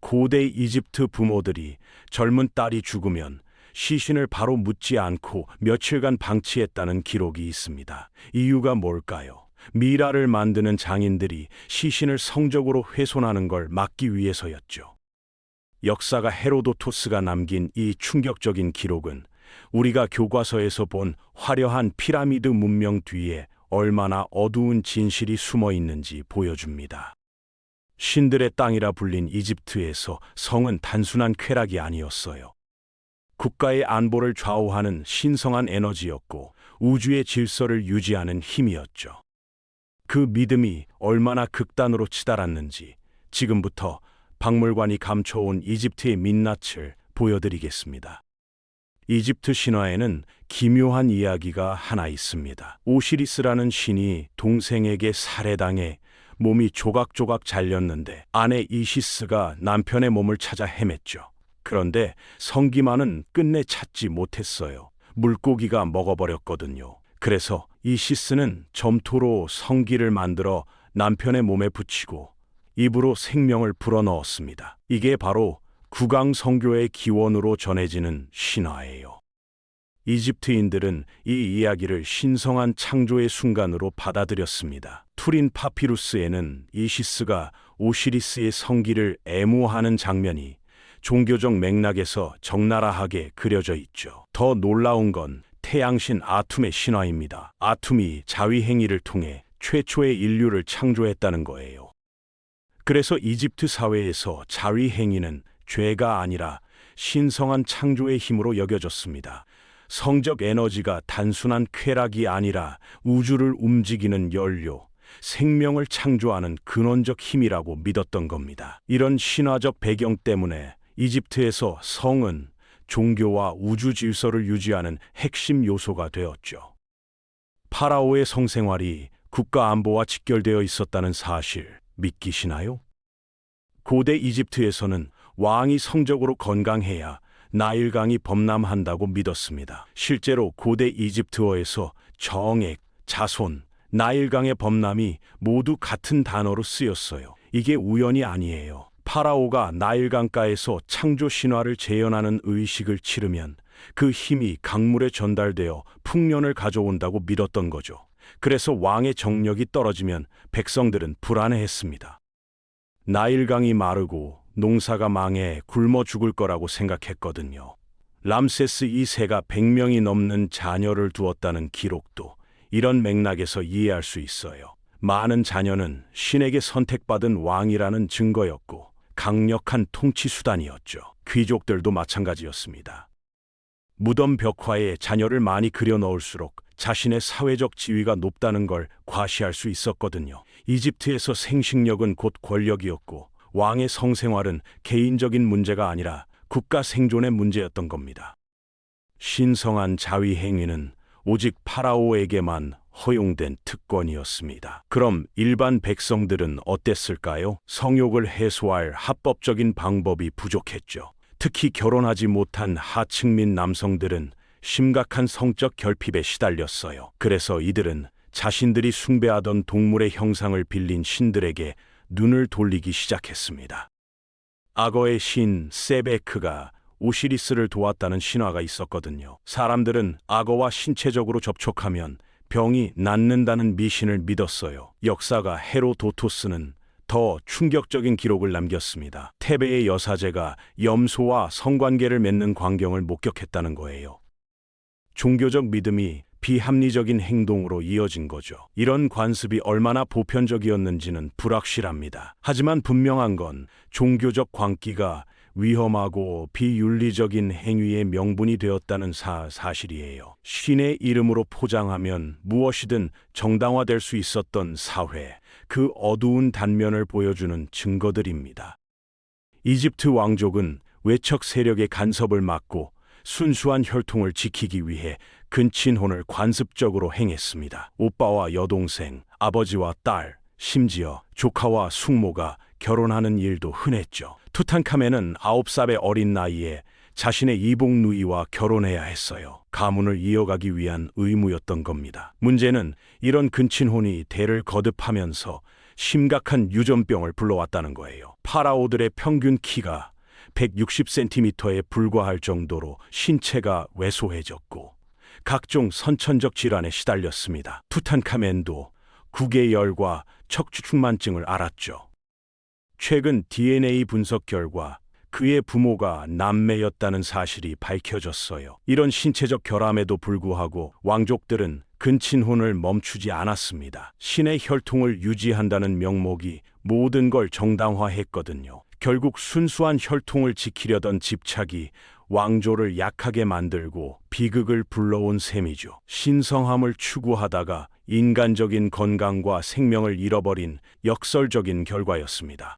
고대 이집트 부모들이 젊은 딸이 죽으면 시신을 바로 묻지 않고 며칠간 방치했다는 기록이 있습니다. 이유가 뭘까요? 미라를 만드는 장인들이 시신을 성적으로 훼손하는 걸 막기 위해서였죠. 역사가 헤로도토스가 남긴 이 충격적인 기록은 우리가 교과서에서 본 화려한 피라미드 문명 뒤에 얼마나 어두운 진실이 숨어 있는지 보여줍니다. 신들의 땅이라 불린 이집트에서 성은 단순한 쾌락이 아니었어요. 국가의 안보를 좌우하는 신성한 에너지였고 우주의 질서를 유지하는 힘이었죠. 그 믿음이 얼마나 극단으로 치달았는지 지금부터 박물관이 감춰온 이집트의 민낯을 보여드리겠습니다. 이집트 신화에는 기묘한 이야기가 하나 있습니다. 오시리스라는 신이 동생에게 살해당해 몸이 조각조각 잘렸는데 아내 이시스가 남편의 몸을 찾아 헤맸죠. 그런데 성기만은 끝내 찾지 못했어요. 물고기가 먹어버렸거든요. 그래서 이시스는 점토로 성기를 만들어 남편의 몸에 붙이고 입으로 생명을 불어넣었습니다. 이게 바로 국왕성교의 기원으로 전해지는 신화예요. 이집트인들은 이 이야기를 신성한 창조의 순간으로 받아들였습니다. 투린 파피루스에는 이시스가 오시리스의 성기를 애무하는 장면이 종교적 맥락에서 적나라하게 그려져 있죠. 더 놀라운 건 태양신 아툼의 신화입니다. 아툼이 자위행위를 통해 최초의 인류를 창조했다는 거예요. 그래서 이집트 사회에서 자위행위는 죄가 아니라 신성한 창조의 힘으로 여겨졌습니다. 성적 에너지가 단순한 쾌락이 아니라 우주를 움직이는 연료, 생명을 창조하는 근원적 힘이라고 믿었던 겁니다. 이런 신화적 배경 때문에 이집트에서 성은 종교와 우주 질서를 유지하는 핵심 요소가 되었죠. 파라오의 성생활이 국가 안보와 직결되어 있었다는 사실 믿기시나요? 고대 이집트에서는 왕이 성적으로 건강해야 나일강이 범람한다고 믿었습니다. 실제로 고대 이집트어에서 정액, 자손, 나일강의 범람이 모두 같은 단어로 쓰였어요. 이게 우연이 아니에요. 파라오가 나일강가에서 창조 신화를 재현하는 의식을 치르면 그 힘이 강물에 전달되어 풍년을 가져온다고 믿었던 거죠. 그래서 왕의 정력이 떨어지면 백성들은 불안해했습니다. 나일강이 마르고 농사가 망해 굶어 죽을 거라고 생각했거든요. 람세스 2세가 100명이 넘는 자녀를 두었다는 기록도 이런 맥락에서 이해할 수 있어요. 많은 자녀는 신에게 선택받은 왕이라는 증거였고 강력한 통치 수단이었죠. 귀족들도 마찬가지였습니다. 무덤 벽화에 자녀를 많이 그려 넣을수록 자신의 사회적 지위가 높다는 걸 과시할 수 있었거든요. 이집트에서 생식력은 곧 권력이었고 왕의 성생활은 개인적인 문제가 아니라 국가 생존의 문제였던 겁니다. 신성한 자위 행위는 오직 파라오에게만 허용된 특권이었습니다. 그럼 일반 백성들은 어땠을까요? 성욕을 해소할 합법적인 방법이 부족했죠. 특히 결혼하지 못한 하층민 남성들은 심각한 성적 결핍에 시달렸어요. 그래서 이들은 자신들이 숭배하던 동물의 형상을 빌린 신들에게 눈을 돌리기 시작했습니다. 악어의 신 세베크가 오시리스를 도왔다는 신화가 있었거든요. 사람들은 악어와 신체적으로 접촉하면 병이 낫는다는 미신을 믿었어요. 역사가 헤로도토스는 더 충격적인 기록을 남겼습니다. 테베의 여사제가 염소와 성관계를 맺는 광경을 목격했다는 거예요. 종교적 믿음이 비합리적인 행동으로 이어진 거죠. 이런 관습이 얼마나 보편적이었는지는 불확실합니다. 하지만 분명한 건 종교적 광기가 위험하고 비윤리적인 행위의 명분이 되었다는 사실이에요. 신의 이름으로 포장하면 무엇이든 정당화될 수 있었던 사회, 그 어두운 단면을 보여주는 증거들입니다. 이집트 왕족은 외척 세력의 간섭을 막고 순수한 혈통을 지키기 위해 근친혼을 관습적으로 행했습니다. 오빠와 여동생, 아버지와 딸, 심지어 조카와 숙모가 결혼하는 일도 흔했죠. 투탕카멘은 9살의 어린 나이에 자신의 이복 누이와 결혼해야 했어요. 가문을 이어가기 위한 의무였던 겁니다. 문제는 이런 근친혼이 대를 거듭하면서 심각한 유전병을 불러왔다는 거예요. 파라오들의 평균 키가 160cm에 불과할 정도로 신체가 왜소해졌고 각종 선천적 질환에 시달렸습니다. 투탄카멘도 구개열과 척추축만증을 앓았죠. 최근 DNA 분석 결과 그의 부모가 남매였다는 사실이 밝혀졌어요. 이런 신체적 결함에도 불구하고 왕족들은 근친혼을 멈추지 않았습니다. 신의 혈통을 유지한다는 명목이 모든 걸 정당화했거든요. 결국 순수한 혈통을 지키려던 집착이 왕조를 약하게 만들고 비극을 불러온 셈이죠. 신성함을 추구하다가 인간적인 건강과 생명을 잃어버린 역설적인 결과였습니다.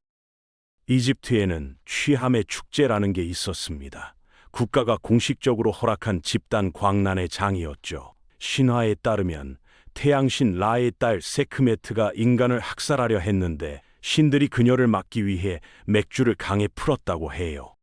이집트에는 취함의 축제라는 게 있었습니다. 국가가 공식적으로 허락한 집단 광란의 장이었죠. 신화에 따르면 태양신 라의 딸 세크메트가 인간을 학살하려 했는데 신들이 그녀를 막기 위해 맥주를 강에 풀었다고 해요.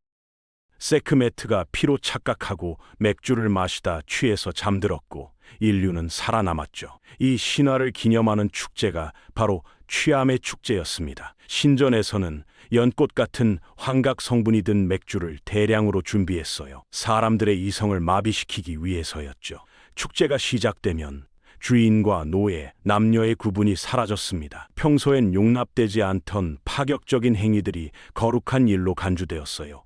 세크메트가 피로 착각하고 맥주를 마시다 취해서 잠들었고 인류는 살아남았죠. 이 신화를 기념하는 축제가 바로 취함의 축제였습니다. 신전에서는 연꽃 같은 환각 성분이 든 맥주를 대량으로 준비했어요. 사람들의 이성을 마비시키기 위해서였죠. 축제가 시작되면 주인과 노예, 남녀의 구분이 사라졌습니다. 평소엔 용납되지 않던 파격적인 행위들이 거룩한 일로 간주되었어요.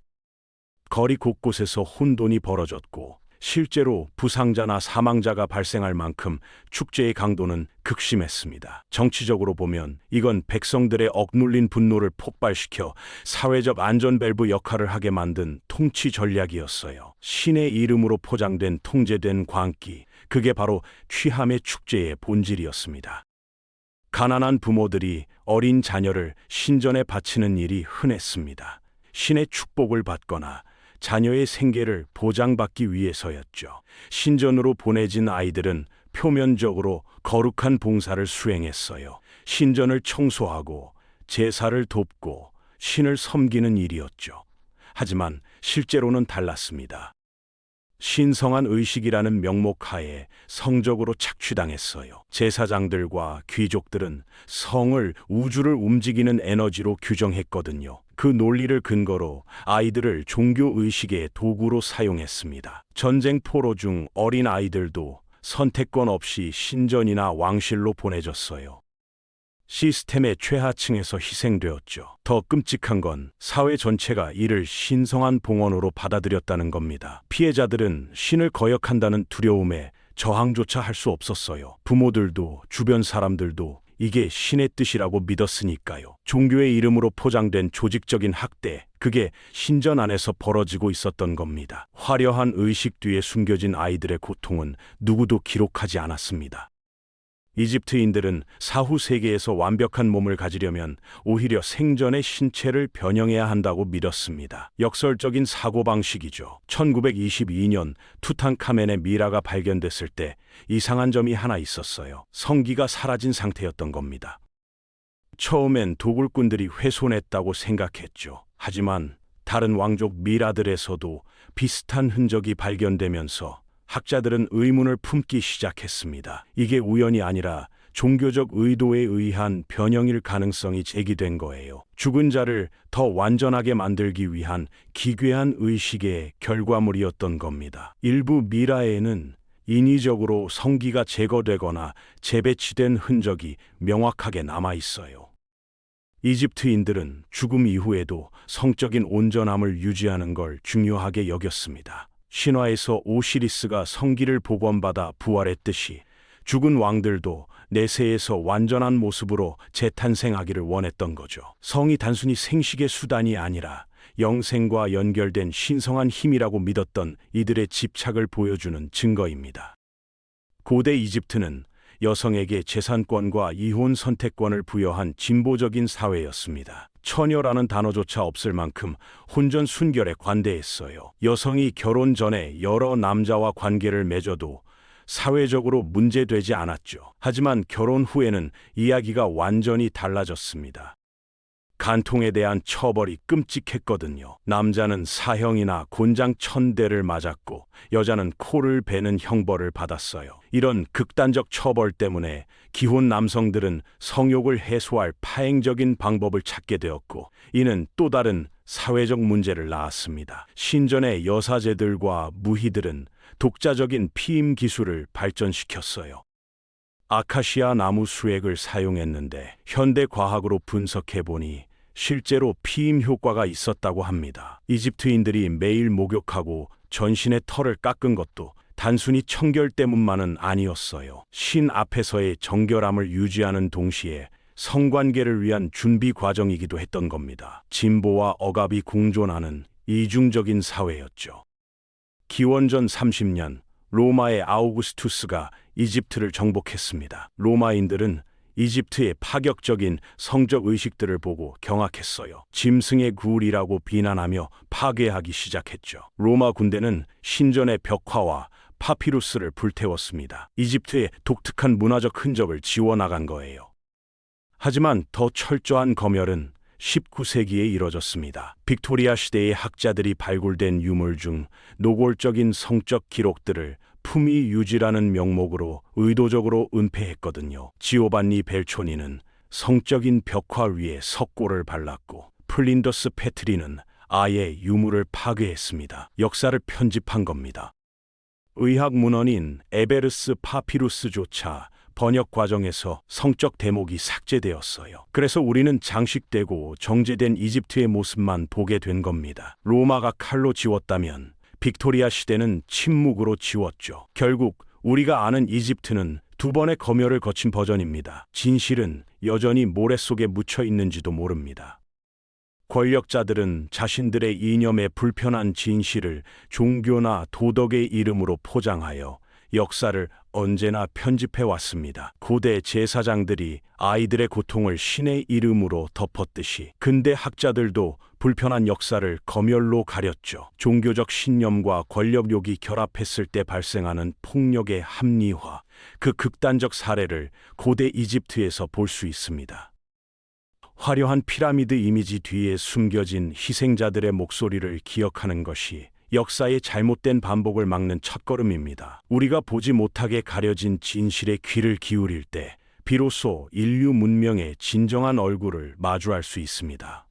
거리 곳곳에서 혼돈이 벌어졌고 실제로 부상자나 사망자가 발생할 만큼 축제의 강도는 극심했습니다. 정치적으로 보면 이건 백성들의 억눌린 분노를 폭발시켜 사회적 안전밸브 역할을 하게 만든 통치 전략이었어요. 신의 이름으로 포장된 통제된 광기, 그게 바로 취함의 축제의 본질이었습니다. 가난한 부모들이 어린 자녀를 신전에 바치는 일이 흔했습니다. 신의 축복을 받거나 자녀의 생계를 보장받기 위해서였죠. 신전으로 보내진 아이들은 표면적으로 거룩한 봉사를 수행했어요. 신전을 청소하고 제사를 돕고 신을 섬기는 일이었죠. 하지만 실제로는 달랐습니다. 신성한 의식이라는 명목하에 성적으로 착취당했어요. 제사장들과 귀족들은 성을, 우주를 움직이는 에너지로 규정했거든요. 그 논리를 근거로 아이들을 종교의식의 도구로 사용했습니다. 전쟁 포로 중 어린 아이들도 선택권 없이 신전이나 왕실로 보내졌어요. 시스템의 최하층에서 희생되었죠. 더 끔찍한 건 사회 전체가 이를 신성한 봉헌으로 받아들였다는 겁니다. 피해자들은 신을 거역한다는 두려움에 저항조차 할 수 없었어요. 부모들도 주변 사람들도 이게 신의 뜻이라고 믿었으니까요. 종교의 이름으로 포장된 조직적인 학대, 그게 신전 안에서 벌어지고 있었던 겁니다. 화려한 의식 뒤에 숨겨진 아이들의 고통은 누구도 기록하지 않았습니다. 이집트인들은 사후 세계에서 완벽한 몸을 가지려면 오히려 생전의 신체를 변형해야 한다고 믿었습니다. 역설적인 사고방식이죠. 1922년 투탕카멘의 미라가 발견됐을 때 이상한 점이 하나 있었어요. 성기가 사라진 상태였던 겁니다. 처음엔 도굴꾼들이 훼손했다고 생각했죠. 하지만 다른 왕족 미라들에서도 비슷한 흔적이 발견되면서 학자들은 의문을 품기 시작했습니다. 이게 우연이 아니라 종교적 의도에 의한 변형일 가능성이 제기된 거예요. 죽은 자를 더 완전하게 만들기 위한 기괴한 의식의 결과물이었던 겁니다. 일부 미라에는 인위적으로 성기가 제거되거나 재배치된 흔적이 명확하게 남아 있어요. 이집트인들은 죽음 이후에도 성적인 온전함을 유지하는 걸 중요하게 여겼습니다. 신화에서 오시리스가 성기를 복원받아 부활했듯이 죽은 왕들도 내세에서 완전한 모습으로 재탄생하기를 원했던 거죠. 성이 단순히 생식의 수단이 아니라 영생과 연결된 신성한 힘이라고 믿었던 이들의 집착을 보여주는 증거입니다. 고대 이집트는 여성에게 재산권과 이혼 선택권을 부여한 진보적인 사회였습니다. 처녀라는 단어조차 없을 만큼 혼전 순결에 관대했어요. 여성이 결혼 전에 여러 남자와 관계를 맺어도 사회적으로 문제되지 않았죠. 하지만 결혼 후에는 이야기가 완전히 달라졌습니다. 간통에 대한 처벌이 끔찍했거든요. 남자는 사형이나 곤장 1000대를 맞았고 여자는 코를 베는 형벌을 받았어요. 이런 극단적 처벌 때문에 기혼 남성들은 성욕을 해소할 파행적인 방법을 찾게 되었고, 이는 또 다른 사회적 문제를 낳았습니다. 신전의 여사제들과 무희들은 독자적인 피임 기술을 발전시켰어요. 아카시아 나무 수액을 사용했는데 현대 과학으로 분석해보니 실제로 피임 효과가 있었다고 합니다. 이집트인들이 매일 목욕하고 전신의 털을 깎은 것도 단순히 청결 때문만은 아니었어요. 신 앞에서의 정결함을 유지하는 동시에 성관계를 위한 준비 과정이기도 했던 겁니다. 진보와 억압이 공존하는 이중적인 사회였죠. 기원전 30년 로마의 아우구스투스가 이집트를 정복했습니다. 로마인들은 이집트의 파격적인 성적 의식들을 보고 경악했어요. 짐승의 굴이라고 비난하며 파괴하기 시작했죠. 로마 군대는 신전의 벽화와 파피루스를 불태웠습니다. 이집트의 독특한 문화적 흔적을 지워나간 거예요. 하지만 더 철저한 검열은 19세기에 이뤄졌습니다. 빅토리아 시대의 학자들이 발굴된 유물 중 노골적인 성적 기록들을 품위 유지라는 명목으로 의도적으로 은폐했거든요. 지오반니 벨초니는 성적인 벽화 위에 석고를 발랐고, 플린더스 페트리는 아예 유물을 파괴했습니다. 역사를 편집한 겁니다. 의학 문헌인 에베르스 파피루스조차 번역 과정에서 성적 대목이 삭제되었어요. 그래서 우리는 장식되고 정제된 이집트의 모습만 보게 된 겁니다. 로마가 칼로 지웠다면 빅토리아 시대는 침묵으로 지웠죠. 결국 우리가 아는 이집트는 두 번의 검열을 거친 버전입니다. 진실은 여전히 모래 속에 묻혀 있는지도 모릅니다. 권력자들은 자신들의 이념에 불편한 진실을 종교나 도덕의 이름으로 포장하여 역사를 언제나 편집해 왔습니다. 고대 제사장들이 아이들의 고통을 신의 이름으로 덮었듯이 근대 학자들도 불편한 역사를 검열로 가렸죠. 종교적 신념과 권력욕이 결합했을 때 발생하는 폭력의 합리화, 그 극단적 사례를 고대 이집트에서 볼 수 있습니다. 화려한 피라미드 이미지 뒤에 숨겨진 희생자들의 목소리를 기억하는 것이 역사의 잘못된 반복을 막는 첫걸음입니다. 우리가 보지 못하게 가려진 진실에 귀를 기울일 때 비로소 인류 문명의 진정한 얼굴을 마주할 수 있습니다.